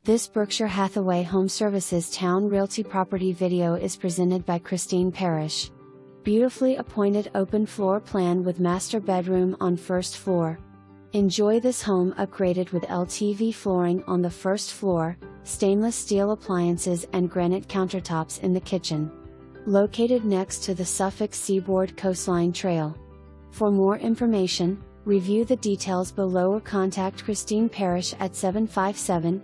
This Berkshire Hathaway HomeServices Towne Realty property video is presented by Parrish. Beautifully appointed open floor plan with master bedroom on first floor. Enjoy this home upgraded with LTV flooring on the first floor, stainless steel appliances and granite countertops in the kitchen. Located next to the Suffolk Seaboard Coastline Trail. For more information, review the details below or contact Parrish at 757-816-7000.